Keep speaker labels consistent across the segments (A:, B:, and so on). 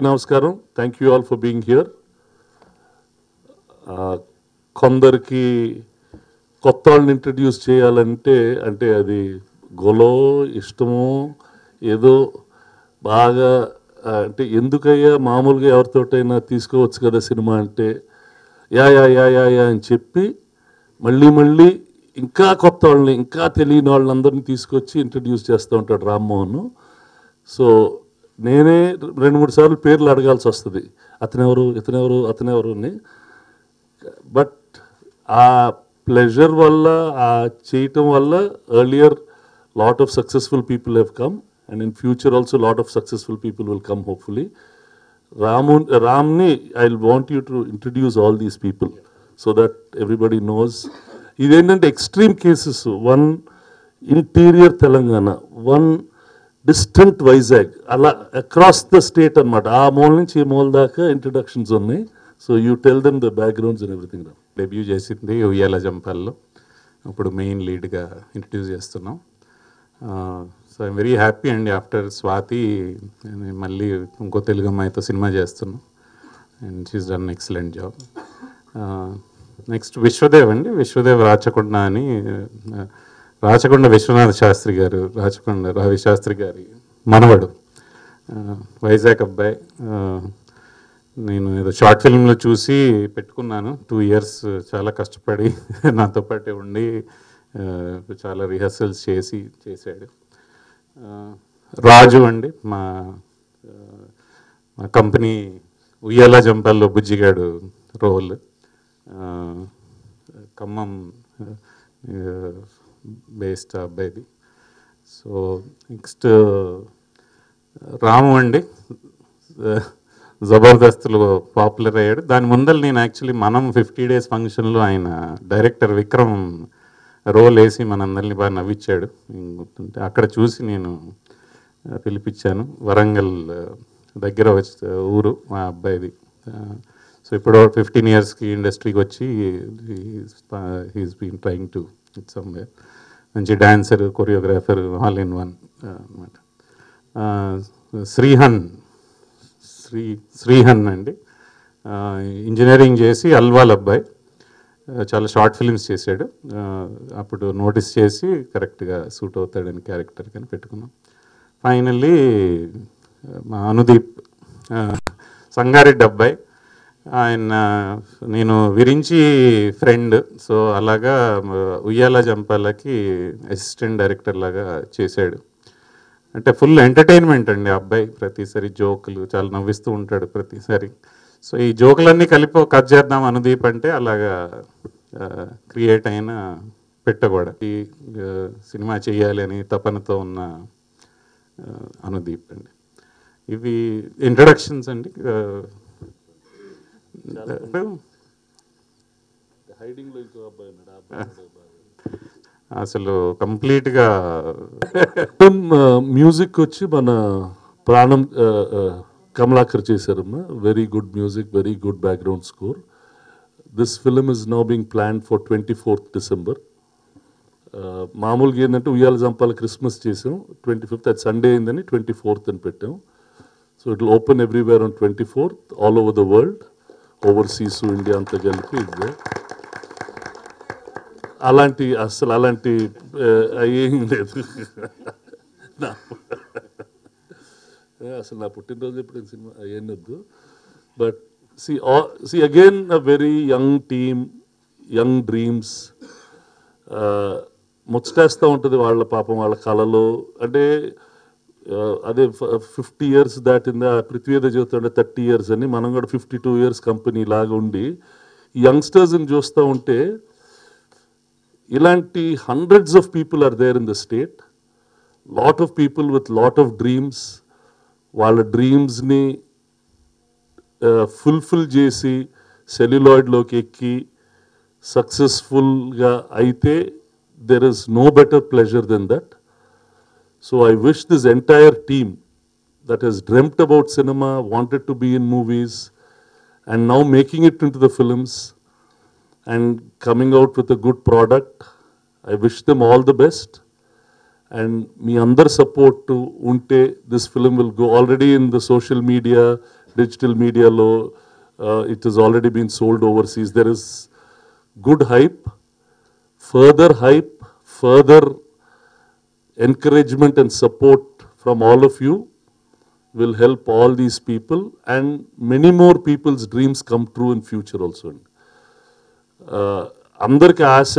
A: నమస్కారం. Thank you all for being here. కొందరికి కొత్త వాళ్ళని ఇంట్రడ్యూస్ చేయాలంటే అంటే అది గొలో ఇష్టమో ఏదో బాగా అంటే ఎందుకయ్యా మామూలుగా ఎవరితోటైనా తీసుకోవచ్చు కదా సినిమా అంటే yeah yeah yeah yeah yeah అని చెప్పి మళ్ళీ ఇంకా కొత్త వాళ్ళని ఇంకా తెలియని వాళ్ళందరినీ తీసుకొచ్చి ఇంట్రడ్యూస్ చేస్తూ ఉంటాడు రామ్మోహన్. సో నేనే 2-3 సార్లు పేర్లు అడగాల్సి వస్తుంది, అతనెవరు ఇతనెవరు అతనెవరు అని. బట్ ఆ ప్లెజర్ వల్ల ఆ చేయటం వల్ల earlier lot of successful people have come and in future also lot of successful people will come hopefully. రామ్ని I want you to introduce all these people so that everybody knows. ఇదేంటంటే extreme cases, one interior Telangana, one distant Vizag, అలా across the state అనమాట. ఆ మూల నుంచి ఈ మూల దాకా ఇంట్రడక్షన్స్ ఉన్నాయి. So you tell them the backgrounds and everything.
B: Debut చేసింది ఉయ్యాల జంపాల్లో, ఇప్పుడు మెయిన్ లీడ్గా ఇంట్రడ్యూస్ చేస్తున్నాం. సో ఐమ్ వెరీ హ్యాపీ అండి. ఆఫ్టర్ స్వాతి మళ్ళీ ఇంకో తెలుగు అమ్మాయితో సినిమా చేస్తున్నాం and she's done excellent job. Next Vishwadev అండి, విశ్వదేవ్ రాచకొండ అని, రాచకొండ విశ్వనాథ శాస్త్రి గారు, రాచకొండ రవి శాస్త్రి గారి మనవడు, వైజాగ్ అబ్బాయి. నేను ఏదో షార్ట్ ఫిల్మ్లో చూసి పెట్టుకున్నాను. 2 years చాలా కష్టపడి నాతో పాటే ఉండి చాలా రిహర్సల్స్ చేశాడు. రాజు అండి, మా కంపెనీ ఉయ్యాల జంపాల్లో బుజ్జిగాడు రోల్, ఖమ్మం బేస్డ్ అబ్బాయిది. సో నెక్స్ట్ రాము అండి, జబర్దస్త్లో పాపులర్ అయ్యాడు. దాని ముందర నేను యాక్చువల్లీ మనం 50 days ఫంక్షన్లో ఆయన డైరెక్టర్ విక్రమ్ రోల్ వేసి మనందరినీ బాగా నవ్వించాడు. గుర్తుంటే అక్కడ చూసి నేను పిలిపించాను. వరంగల్ దగ్గర ఊరు మా అబ్బాయిది. సో ఇప్పుడు 15 yearsకి ఇండస్ట్రీకి వచ్చి he's been trying to it somewhere. మంచి dancer, choreographer, all in one అనమాట. శ్రీహన్ అండి, ఇంజనీరింగ్ చేసి అల్వాల్ అబ్బాయి, చాలా షార్ట్ ఫిల్మ్స్ చేశాడు. అప్పుడు నోటీస్ చేసి కరెక్ట్గా సూట్ అవుతాడని క్యారెక్టర్ కానీ పెట్టుకున్నాం. ఫైనల్లీ మా అనుదీప్, సంగారెడ్డి అబ్బాయి, ఆయన నేను విరించి ఫ్రెండ్. సో అలాగా ఉయ్యాల జంపాలకి అసిస్టెంట్ డైరెక్టర్ లాగా చేశాడు. అంటే ఫుల్ ఎంటర్టైన్మెంట్ అండి ఆ అబ్బాయి. ప్రతిసారి జోకులు చాలా నవ్విస్తూ ఉంటాడు ప్రతిసారి. సో ఈ జోకులన్నీ కలిపి కట్ చేద్దాం అనుదీప్ అంటే అలాగా క్రియేట్ అయిన పెట్టకూడదు. ఈ సినిమా చేయాలి అని తపనతో ఉన్న అనుదీప్ అండి. ఇవి ఇంట్రడక్షన్స్ అండి. అసలు కంప్లీట్గా
A: మ్యూజిక్ వచ్చి మన ప్రాణం కమలాకర్ చేశారమ్మా. Very good music, very good background score. This film is now being planned for 24th December. మామూలుగా ఏంటంటే ఉయ్యాల జంపాల క్రిస్మస్ చేసాం, 25th, అది సండే అయిందని 24th అని పెట్టాం. So it will open everywhere on 24th all over the world, overseas, India అంతా కలిపి. అలాంటి ఏం లేదు. అసలు నా పుట్టినరోజు ఎప్పుడు సినిమా అయ్యొద్దు. But see again a very young team, young dreams. ముచ్చటేస్తూ ఉంటుంది వాళ్ళ పాపం, వాళ్ళ కళలో. అంటే అదే 50 years దాటిందా, పృథ్వీద జీవితం 30 years అని, మనం కూడా 52 years కంపెనీ లాగా ఉండి యంగ్స్టర్స్ని చూస్తూ ఉంటే ఇలాంటి hundreds of people are there in the state. Lot of people with lot of dreams. వాళ్ళ డ్రీమ్స్ని ఫుల్ఫిల్ చేసి సెల్యులాయిడ్లోకి ఎక్కి సక్సెస్ఫుల్గా అయితే there is no better pleasure than that. So I wish this entire team that has dreamt about cinema, wanted to be in movies, and now making it into the films and coming out with a good product, I wish them all the best. And మీ అందరి support ఉంటే this film will go already in the social media digital media low, it has already been sold overseas. There is good hype, further encouragement and support from all of you will help all these people and many more people's dreams come true in future also. అందరికి ఆశ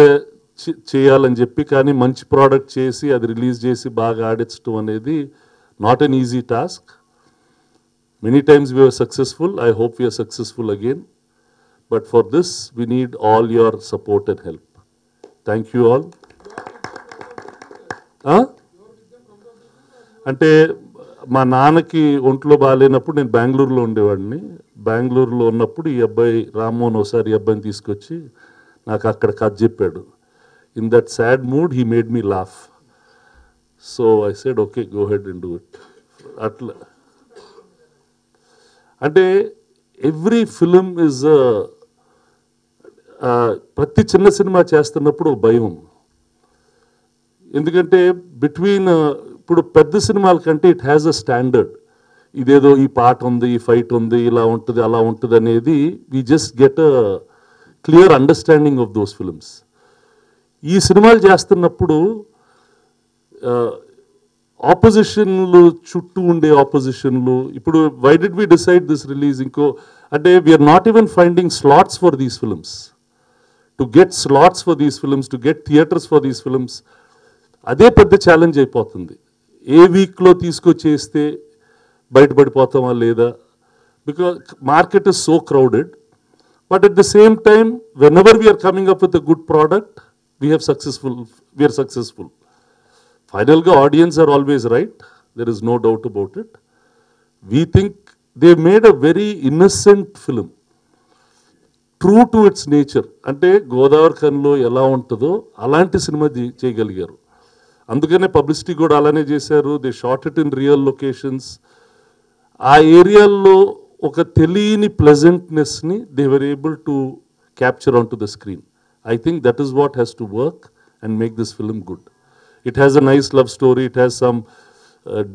A: చేయాలని చెప్పి కానీ మంచి product చేసి అది release చేసి బాగా ఆడించడం అనేది not an easy task. Many times we were successful. I hope we are successful again. But for this, we need all your support and help. Thank you all. అంటే మా నాన్నకి ఒంట్లో బాగాలేనప్పుడు నేను బెంగళూరులో ఉండేవాడిని. బెంగళూరులో ఉన్నప్పుడు ఈ అబ్బాయి రామ్మోహన్ ఒకసారి ఈ అబ్బాయిని తీసుకొచ్చి నాకు అక్కడ కథ చెప్పాడు. In that sad mood he made me laugh. So I said okay, go head and do it. అట్లా అంటే ఎవ్రీ ఫిలిం ఇస్ ప్రతి చిన్న సినిమా చేస్తున్నప్పుడు భయం. ఎందుకంటే బిట్వీన్ ఇప్పుడు పెద్ద సినిమాల కంటే ఇట్ హ్యాస్ అ స్టాండర్డ్. ఇదేదో ఈ పాట ఉంది, ఈ ఫైట్ ఉంది, ఇలా ఉంటుంది, అలా ఉంటుంది అనేది we just get a clear understanding of those films. ఈ సినిమాలు చేస్తున్నప్పుడు ఆపోజిషన్లు చుట్టూ ఉండే ఆపోజిషన్లు ఇప్పుడు why did we decide this release ఇంకో అంటే we're not even finding slots for these films. To get slots for these films, to get theatres for these films, అదే పెద్ద ఛాలెంజ్ అయిపోతుంది. ఏ వీక్లో తీసుకొచ్చేస్తే బయటపడిపోతామా లేదా, because market is so crowded. But at the same time when ever we are coming up with a good product we're successful. ఫైనల్గా audience are always right, there is no doubt about it. We think they made a very innocent film, true to its nature. అంటే గోదావరి ఖన్లో ఎలా ఉంటుందో అలాంటి cinema చేయగలిగారు. అందుకనే publicity కూడా అలానే చేశారు. They shot it in real locations. ఆ ఏరియాల్లో ఒక తెలియని ప్లెజెంట్నెస్ని they were able to capture on to the screen. I think that is what has to work and make this film good. It has a nice love story, it has some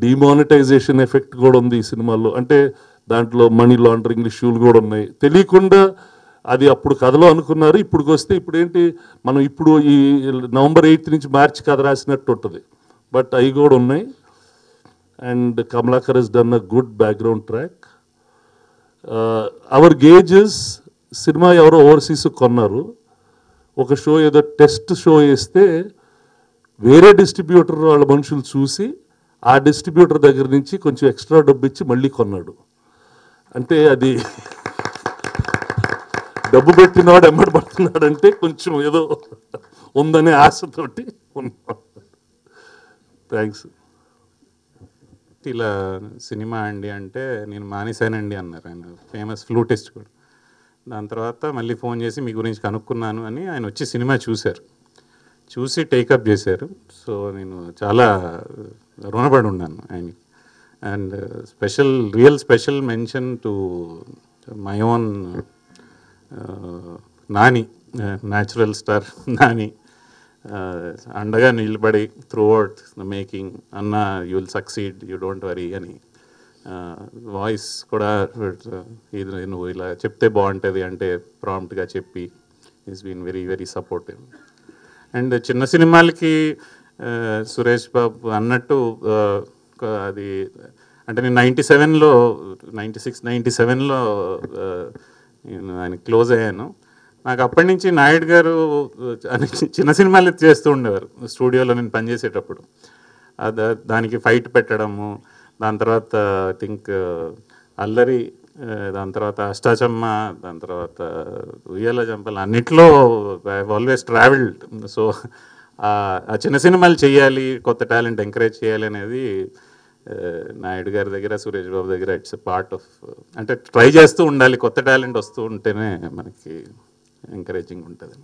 A: demonetization effect కూడా ఉంది ఈ సినిమాలో. అంటే దాంట్లో money laundering ఇష్యూలు కూడా ఉన్నాయి. తెలియకుండా అది అప్పుడు కథలో అనుకున్నారు, ఇప్పుడుకి వస్తే ఇప్పుడు ఏంటి మనం ఇప్పుడు ఈ November 8th నుంచి మార్చి కథ రాసినట్టు ఉంటుంది. బట్ అవి కూడా ఉన్నాయి. And Kamalakar he's done a good background track. అవర్ గేజెస్ సినిమా ఎవరో ఓవర్సీస్ కొన్నారు. ఒక షో ఏదో టెస్ట్ షో వేస్తే వేరే డిస్ట్రిబ్యూటర్ వాళ్ళ మనుషులు చూసి ఆ డిస్ట్రిబ్యూటర్ దగ్గర నుంచి కొంచెం ఎక్స్ట్రా డబ్బు ఇచ్చి మళ్ళీ కొన్నాడు. అంటే అది డబ్బు పెట్టినవాడు ఎమ్మడి పడుతున్నాడంటే కొంచెం ఏదో ఉందనే ఆశతోటి ఉన్నాం. థ్యాంక్స్.
B: ఇలా సినిమా అండి అంటే నేను మానేశానండి అన్నారు ఆయన, ఫేమస్ ఫ్లూటిస్ట్ కూడా. దాని తర్వాత మళ్ళీ ఫోన్ చేసి మీ గురించి కనుక్కున్నాను అని ఆయన వచ్చి సినిమా చూశారు, చూసి టేకప్ చేశారు. సో నేను చాలా రుణపడి ఉన్నాను ఆయనకి. And real special mention to my own Nani, natural star Nani, అండగా నిలబడి త్రూ అవుట్ ద మేకింగ్, అన్న you will succeed, you don't worry అని. వాయిస్ కూడా ఇది నువ్వు ఇలా చెప్తే బాగుంటుంది అంటే ప్రాంప్ట్గా చెప్పి is been very very supportive. And చిన్న సినిమాలకి సురేష్ బాబు అన్నట్టు అది అంటే నేను 97లో నేను ఆయన క్లోజ్ అయ్యాను. నాకు అప్పటి నుంచి నాయుడు గారు చిన్న సినిమాలు చేస్తూ ఉండేవారు స్టూడియోలో నేను పనిచేసేటప్పుడు. దానికి ఫైట్ పెట్టడము, దాని తర్వాత ఐ థింక్ అల్లరి, దాని తర్వాత అష్టాచమ్మ, దాని తర్వాత ఉయ్యాల జంపలు, అన్నిట్లో ఐ ఆల్వేస్ ట్రావెల్డ్. సో ఆ చిన్న సినిమాలు చేయాలి, కొత్త టాలెంట్ ఎంకరేజ్ చేయాలి అనేది నాయుడు గారి దగ్గర, సురేష్ బాబు దగ్గర ఇట్స్ ఎ పార్ట్ ఆఫ్, అంటే ట్రై చేస్తూ ఉండాలి, కొత్త టాలెంట్ వస్తూ ఉంటేనే మనకి ఎంకరేజింగ్ ఉంటుంది.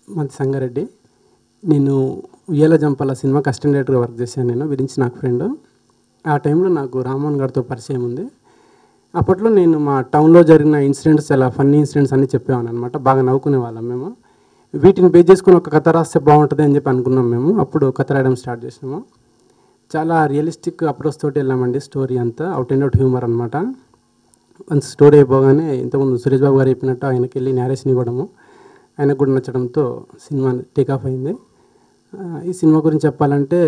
C: మాది సంగారెడ్డి. నేను ఉయ్యాల జంపాల సినిమాకి అసిస్టెంట్ డైరెక్టర్గా వర్క్ చేశాను. నేను గురించి నాకు ఫ్రెండ్. ఆ టైంలో నాకు రామ్మోహన్ గారితో పరిచయం ఉంది. అప్పట్లో నేను మా టౌన్లో జరిగిన ఇన్సిడెంట్స్, చాలా ఫన్నీ ఇన్సిడెంట్స్ అన్నీ చెప్పేవాను అనమాట. బాగా నవ్వుకునే వాళ్ళం మేము. వీటిని బేస్ చేసుకుని ఒక కథ రాస్తే బాగుంటుంది అని చెప్పి అనుకున్నాం మేము. అప్పుడు కథ రాయడం స్టార్ట్ చేసినాము. చాలా రియలిస్టిక్ అప్రోచ్ తోటి వెళ్ళామండి. స్టోరీ అంతా అవుట్ అండ్ అవుట్ హ్యూమర్ అనమాట. వన్స్ స్టోరీ అయిపోగానే ఇంతకుముందు సురేష్ బాబు గారు చెప్పినట్టు ఆయనకి వెళ్ళి నేరేషన్ ఇవ్వడము, ఆయనకు కూడా నచ్చడంతో సినిమా టేకాఫ్ అయింది. ఈ సినిమా గురించి చెప్పాలంటే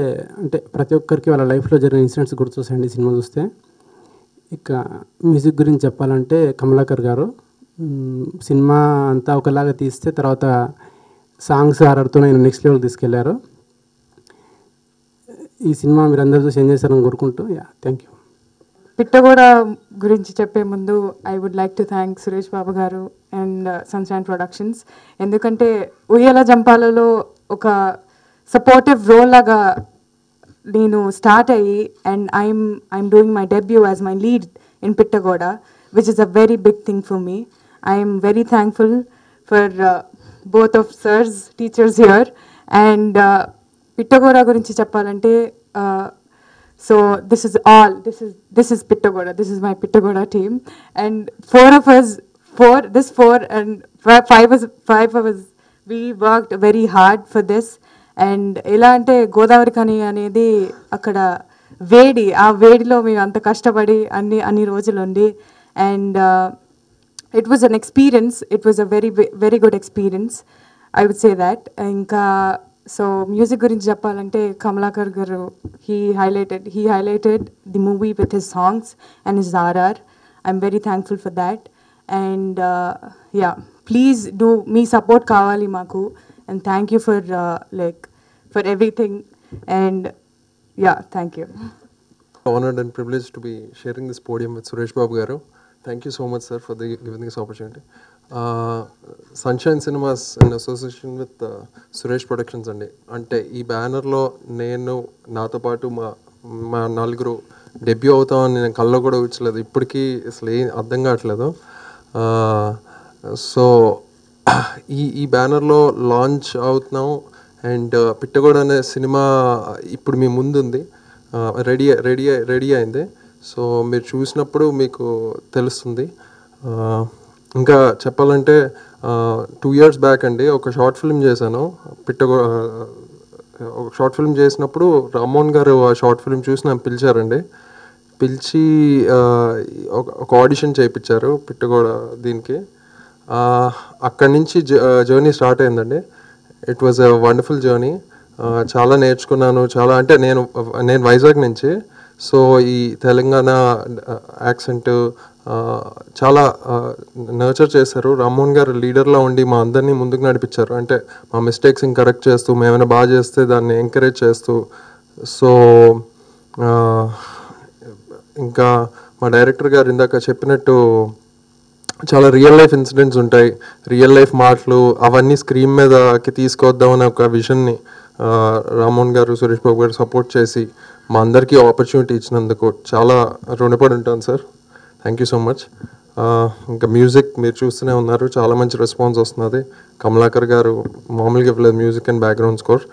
C: అంటే ప్రతి ఒక్కరికి వాళ్ళ లైఫ్లో జరిగిన ఇన్సిడెంట్స్ గుర్తొస్తాయండి ఈ సినిమా చూస్తే. ఇక మ్యూజిక్ గురించి చెప్పాలంటే కమలాకర్ గారు సినిమా అంతా ఒకలాగా తీస్తే తర్వాత సాంగ్స్ ఆర్ఆర్తో ఆయన నెక్స్ట్ లెవెల్ తీసుకెళ్లారు. ఈ సినిమా మీరు అందరూ చూసి ఏం చేశారని కోరుకుంటూ థ్యాంక్ యూ.
D: పిట్టగోడ గురించి చెప్పే ముందు I would like to thank Suresh Babu garu and sunshine productions. ఎందుకంటే ఉయ్యాల జంపాలలో ఒక సపోర్టివ్ రోల్ లాగా నేను స్టార్ట్ అయ్యి and I'm doing my debut as my lead in Pittagoda, which is a very big thing for me. I'm very thankful for both of sirs teachers here. And Pittagoda గురించి చెప్పాలంటే so this is Pittagoda. This is my Pittagoda team, and four of us, and five of us, we worked very hard for this. And ela ante Godavari Kani anedi akkada vedi, aa vedilo మేము అంత కష్టపడి అన్ని రోజులు ఉండి, and it was an experience. It was a very very good experience, I would say that. ఇంకా so music గురించి చెప్పాలంటే కమలాకర్ గారు he highlighted the movie with his songs and his RR. I'm very thankful for that. And yeah, please do me support kavali maku, and thank you for for everything. And yeah, thank you.
E: Honored and privileged to be sharing this podium with Suresh Babu garu. Thank you so much, sir, for giving this opportunity. Sunshine Cinemas in association with Suresh Productions అండి. అంటే ఈ బ్యానర్లో నేను నాతో పాటు మా నలుగురు debut అవుతామని నేను కల్లో కూడా ఊహించలేదు. ఇప్పటికీ అసలు ఏం అర్థం కావట్లేదు. సో ఈ బ్యానర్లో లాంచ్ అవుతున్నాం. అండ్ పిట్టగోడ అనే సినిమా ఇప్పుడు మీ ముందుంది, రెడీ అయింది. సో మీరు చూసినప్పుడు మీకు తెలుస్తుంది. ఇంకా చెప్పాలంటే 2 years బ్యాక్ అండి ఒక షార్ట్ ఫిల్మ్ చేశాను. ఒక షార్ట్ ఫిల్మ్ చేసినప్పుడు రామ్మోహన్ గారు ఆ షార్ట్ ఫిల్మ్ చూసి నన్ను పిలిచి ఒక ఆడిషన్ చేయించారు పిట్టగోడ దీనికి. అక్కడి నుంచి జర్నీ స్టార్ట్ అయిందండి. It was a wonderful journey. చాలా నేర్చుకున్నాను. చాలా అంటే నేను వైజాగ్ నుంచి. సో ఈ తెలంగాణ యాక్సెంట్ చాలా నర్చర్ చేశారు. రామ్మోహన్ గారు లీడర్లా ఉండి మా అందరినీ ముందుకు నడిపించారు. అంటే మా మిస్టేక్స్ని కరెక్ట్ చేస్తూ, మేమైనా బాగా చేస్తే దాన్ని ఎంకరేజ్ చేస్తూ. సో ఇంకా మా డైరెక్టర్ గారు ఇందాక చెప్పినట్టు చాలా రియల్ లైఫ్ ఇన్సిడెంట్స్ ఉంటాయి, రియల్ లైఫ్ మాటలు, అవన్నీ స్క్రీన్ మీదకి తీసుకొద్దామని ఒక విజన్ని రామ్మోహన్ గారు, సురేష్ బాబు గారు సపోర్ట్ చేసి మా అందరికీ ఆపర్చునిటీ ఇచ్చినందుకు చాలా రుణపడి ఉంటాను sir. Thank you so much. ఇంకా మ్యూజిక్ మీరు చూస్తూనే ఉన్నారు, చాలా మంచి రెస్పాన్స్ వస్తున్నది. కమలాకర్ గారు మామూలుగా ఇవ్వలేదు music and background score.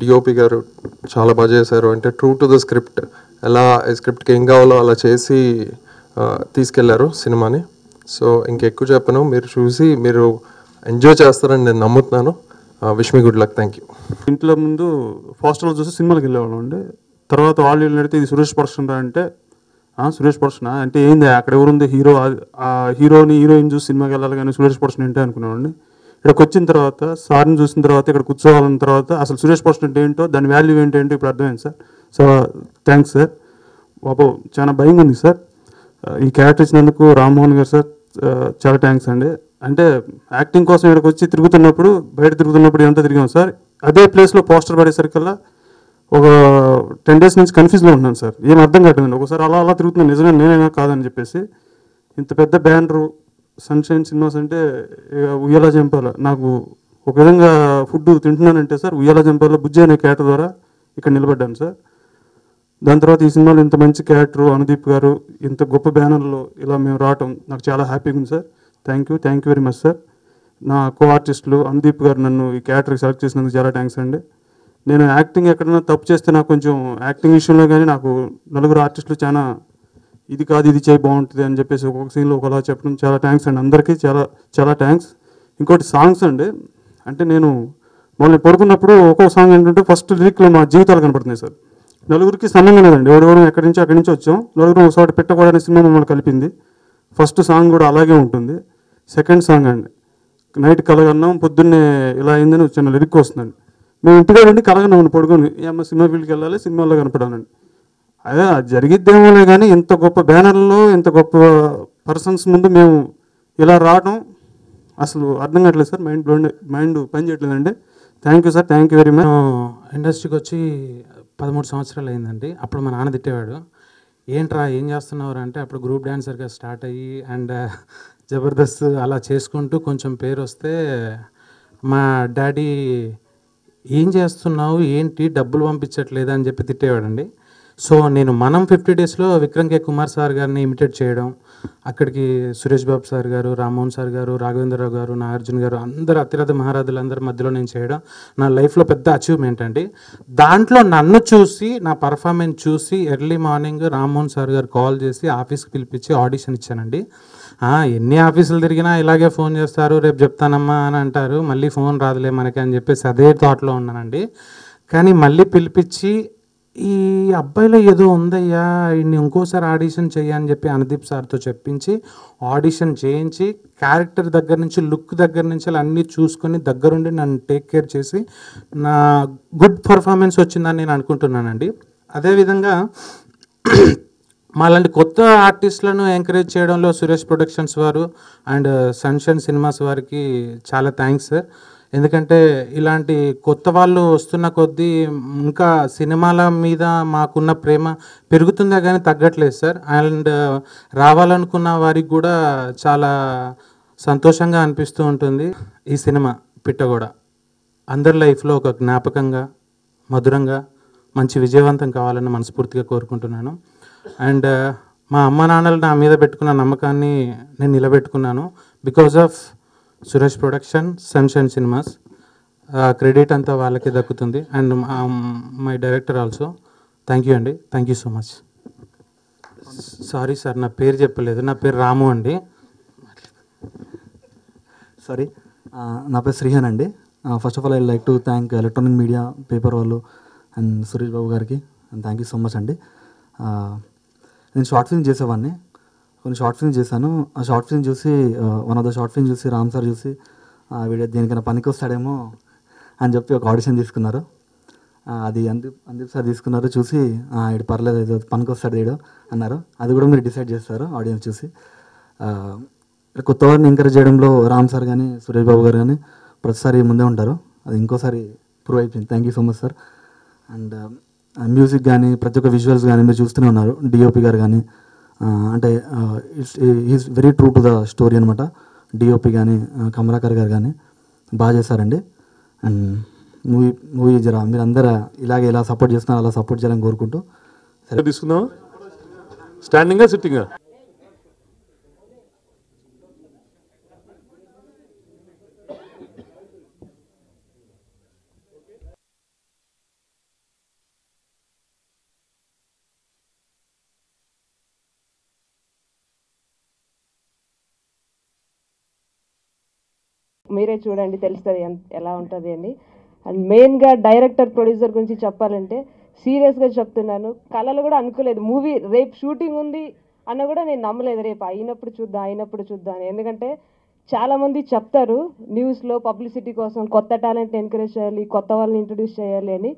E: DOP గారు చాలా బాగా చేశారు. అంటే ట్రూ టు ద స్క్రిప్ట్, ఎలా స్క్రిప్ట్కి ఏం కావాలో అలా చేసి తీసుకెళ్లారు సినిమాని. సో ఇంకెక్కువ చెప్పను, మీరు చూసి మీరు ఎంజాయ్ చేస్తారని నేను నమ్ముతున్నాను. Wish me good luck. Thank you.
F: ఇంట్లో ముందు పోస్టర్లు చూసి సినిమాకి వెళ్ళేవాళ్ళం అండి. తర్వాత వాళ్ళు అడిగితే ఇది సురేష్ ప్రొడక్షన్ అంటే సురేష్ ప్రొడక్షన్ అంటే ఏంది, అక్కడ ఎవరుంది హీరో, ఆ హీరోని హీరోయిన్ చూసి సినిమాకి వెళ్ళాలి కానీ సురేష్ ప్రొడక్షన్ ఏంటో అనుకున్నామండి. ఇక్కడికి వచ్చిన తర్వాత సార్ని చూసిన తర్వాత ఇక్కడ కూర్చోవాలన్న తర్వాత అసలు సురేష్ ప్రొడక్షన్ అంటే ఏంటో, దాని వాల్యూ ఏంటో ఇప్పుడు అర్థమైంది సార్. So thanks sir. బాబు చాలా భయంగా ఉంది సార్. ఈ క్యారెక్టర్ ఇచ్చినందుకు రామ్మోహన్ గారు సార్ చాలా థ్యాంక్స్ అండి. అంటే యాక్టింగ్ కోసం ఇక్కడికి వచ్చి బయట తిరుగుతున్నప్పుడు ఎంత తిరిగాం సార్. అదే ప్లేస్లో పోస్టర్ పడేసరికల్లా ఒక 10 days నుంచి కన్ఫ్యూజ్లో ఉన్నాను సార్. ఏం అర్థం కావట్లేదండి. ఒకసారి అలా తిరుగుతున్నాను, నిజమే నేనైనా కాదని చెప్పేసి. ఇంత పెద్ద బ్యానరు సన్షైన్ సినిమాస్ అంటే ఉయ్యాల జంపాల, నాకు ఒక విధంగా ఫుడ్ తింటున్నానంటే సార్ ఉయ్యాల జంపాల బుజ్జి అనే క్యారెక్టర్ ద్వారా ఇక్కడ నిలబడ్డాను సార్. దాని తర్వాత ఈ సినిమాలో ఇంత మంచి క్యారెక్టర్ అనుదీప్ గారు, ఇంత గొప్ప బ్యానర్లో ఇలా మేము రావటం నాకు చాలా హ్యాపీగా ఉంది sir. Thank you very much sir. నా కో ఆర్టిస్టులు అనుదీప్ గారు నన్ను ఈ క్యారెక్టర్కి సెలెక్ట్ చేసినందుకు చాలా థ్యాంక్స్ అండి. నేను యాక్టింగ్ ఎక్కడైనా తప్పు చేస్తే నాకు కొంచెం యాక్టింగ్ విషయంలో కానీ నాకు నలుగురు ఆర్టిస్టులు చాలా ఇది కాదు ఇది చేయి బాగుంటుంది అని చెప్పేసి ఒక్కొక్క సీన్లో ఒకలా చెప్పడం చాలా థ్యాంక్స్ అండి. అందరికీ చాలా చాలా థ్యాంక్స్. ఇంకోటి సాంగ్స్ అండి. అంటే నేను మళ్ళీ పడుకున్నప్పుడు ఒక్కొక్క సాంగ్ ఏంటంటే ఫస్ట్ లిరిక్లో మా జీవితాలు కనపడుతున్నాయి సార్. నలుగురికి సంబంధం లేదండి, ఎవరెవరు ఎక్కడి నుంచి అక్కడి నుంచి వచ్చాం, నలుగురు ఒక చోట పెట్టకూడని సినిమా మమ్మల్ని కలిపింది. ఫస్ట్ సాంగ్ కూడా అలాగే ఉంటుంది. సెకండ్ సాంగ్ అండి, నైట్ కలగన్నాం పొద్దున్నే ఇలా అయిందని చిన్న లిరిక్ వస్తుందండి. మేము ఇంటిగా ఉండి కలగన్నాం పడుకొని, ఏమన్నా సినిమా ఫీల్డ్కి వెళ్ళాలి, సినిమాల్లో కనపడానండి. అదే జరిగిద్దేమోలే కానీ ఇంత గొప్ప బ్యానర్లో ఇంత గొప్ప పర్సన్స్ ముందు మేము ఇలా రావడం అసలు అర్థం కావట్లేదు సార్. మైండ్ పని చేయట్లేదండి. Thank you sir, thank you very much.
C: ఇండస్ట్రీకి వచ్చి 13 సంవత్సరాలు అయిందండి. అప్పుడు మా నాన్న తిట్టేవాడు, ఏంట్రా ఏం చేస్తున్నారు అంటే, అప్పుడు గ్రూప్ డ్యాన్సర్గా స్టార్ట్ అయ్యి అండ్ జబర్దస్త్ అలా చేసుకుంటూ కొంచెం పేరు వస్తే మా డాడీ ఏం చేస్తున్నావు ఏంటి డబ్బులు పంపించట్లేదు అని చెప్పి తిట్టేవాడండి. సో నేను మనం 50 డేస్లో విక్రమ్ కే కుమార్ సార్ గారిని ఇమిటేట్ చేయడం, అక్కడికి సురేష్ బాబు సార్ గారు, రామ్మోహన్ సార్ గారు, రాఘవేంద్రరావు గారు, నాగార్జున గారు, అందరూ అతిరథ మహారాజులందరి మధ్యలో నేను చేయడం నా లైఫ్లో పెద్ద అచీవ్మెంట్ అండి. దాంట్లో నన్ను చూసి నా పర్ఫార్మెన్స్ చూసి ఎర్లీ మార్నింగ్ రామ్మోహన్ సార్ గారు కాల్ చేసి ఆఫీస్కి పిలిపించి ఆడిషన్ ఇచ్చానండి. ఎన్ని ఆఫీసులు తిరిగినా ఇలాగే ఫోన్ చేస్తారు, రేపు చెప్తానమ్మా అని అంటారు, మళ్ళీ ఫోన్ రాదులే మనకి అని చెప్పేసి అదే థాట్లో ఉన్నానండి. కానీ మళ్ళీ పిలిపించి ఈ అబ్బాయిలో ఏదో ఉందయ్యా, ఇన్ని ఇంకోసారి ఆడిషన్ చేయని చెప్పి అనుదీప్ సార్తో చెప్పించి ఆడిషన్ చేయించి క్యారెక్టర్ దగ్గర నుంచి లుక్ దగ్గర నుంచి అన్నీ చూసుకొని దగ్గరుండి నన్ను టేక్ కేర్ చేసి నా గుడ్ పర్ఫార్మెన్స్ వచ్చిందని నేను అనుకుంటున్నానండి. అదేవిధంగా మాలాంటి కొత్త ఆర్టిస్టులను ఎంకరేజ్ చేయడంలో సురేష్ ప్రొడక్షన్స్ వారు అండ్ సన్షైన్ సినిమాస్ వారికి చాలా థ్యాంక్స్ సార్. ఎందుకంటే ఇలాంటి కొత్త వాళ్ళు వస్తున్న కొద్దీ ఇంకా సినిమాల మీద మాకున్న ప్రేమ పెరుగుతుందా కానీ తగ్గట్లేదు సార్. అండ్ రావాలనుకున్న వారికి కూడా చాలా సంతోషంగా అనిపిస్తూ ఉంటుంది. ఈ సినిమా పిట్టగోడ అందరి లైఫ్లో ఒక జ్ఞాపకంగా మధురంగా మంచి విజయవంతం కావాలని మనస్ఫూర్తిగా కోరుకుంటున్నాను. అండ్ మా అమ్మ నాన్నలు నా మీద పెట్టుకున్న నమ్మకాన్ని నేను నిలబెట్టుకున్నాను because of Suresh production, Sunshine cinemas. Credit అంతా వాళ్ళకి దక్కుతుంది. And my director also. Thank you అండి, thank you so much. Sorry sir, నా పేరు చెప్పలేదు, నా పేరు రాము అండి.
G: సారీ, నా పేరు శ్రీహన్ అండి. First of all I like to thank electronic media, paper వాళ్ళు అండ్ సురేష్ బాబు గారికి and thank you so much అండి. నేను షార్ట్ ఫిల్మ్ చేసేవాడిని, కొన్ని షార్ట్ ఫిల్మ్ చేశాను. ఆ షార్ట్ ఫిల్మ్ చూసి one of the short film చూసి రామ్ సార్ చూసి వీడియో దేనికైనా పనికి వస్తాడేమో అని చెప్పి ఒక ఆడిషన్ తీసుకున్నారు. అది అందీప్ సార్ తీసుకున్నారు. చూసి వీడు పర్లేదు, ఏదో పనికి వస్తాడు వీడు అన్నారు. అది కూడా మీరు డిసైడ్ చేస్తారు ఆడియన్స్ చూసి. కొత్త వారిని ఎంకరేజ్ చేయడంలో రామ్ సార్ కానీ సురేష్ బాబు గారు కానీ ప్రతిసారి ముందే ఉంటారు. అది ఇంకోసారి ప్రూవ్ అయిపోయింది. Thank you so much sir. And music కానీ ప్రతి ఒక్క విజువల్స్ కానీ మీరు చూస్తూనే ఉన్నారు. డిఓపి గారు కానీ అంటే is very true to the story అనమాట. డిఓపి కానీ కమలాకర్ గారు కానీ బాగా చేశారండి. అండ్ మూవీ జరా మీరు అందరూ ఇలాగే ఇలా సపోర్ట్ చేస్తున్నారు, అలా సపోర్ట్ చేయాలని కోరుకుంటూ.
A: సరే తీసుకుందాం. స్టాండింగా సిట్టింగా?
H: మీరే చూడండి, తెలుస్తుంది ఎలా ఉంటుంది అని. అండ్ మెయిన్గా డైరెక్టర్ ప్రొడ్యూసర్ గురించి చెప్పాలంటే సీరియస్గా చెప్తున్నాను, కళలు కూడా అనుకోలేదు మూవీ రేపు షూటింగ్ ఉంది అన్న కూడా నేను నమ్మలేదు. రేపు అయినప్పుడు చూద్దాం అని. ఎందుకంటే చాలామంది చెప్తారు న్యూస్లో పబ్లిసిటీ కోసం కొత్త టాలెంట్ ఎంకరేజ్ చేయాలి, కొత్త వాళ్ళని ఇంట్రడ్యూస్ చేయాలి అని.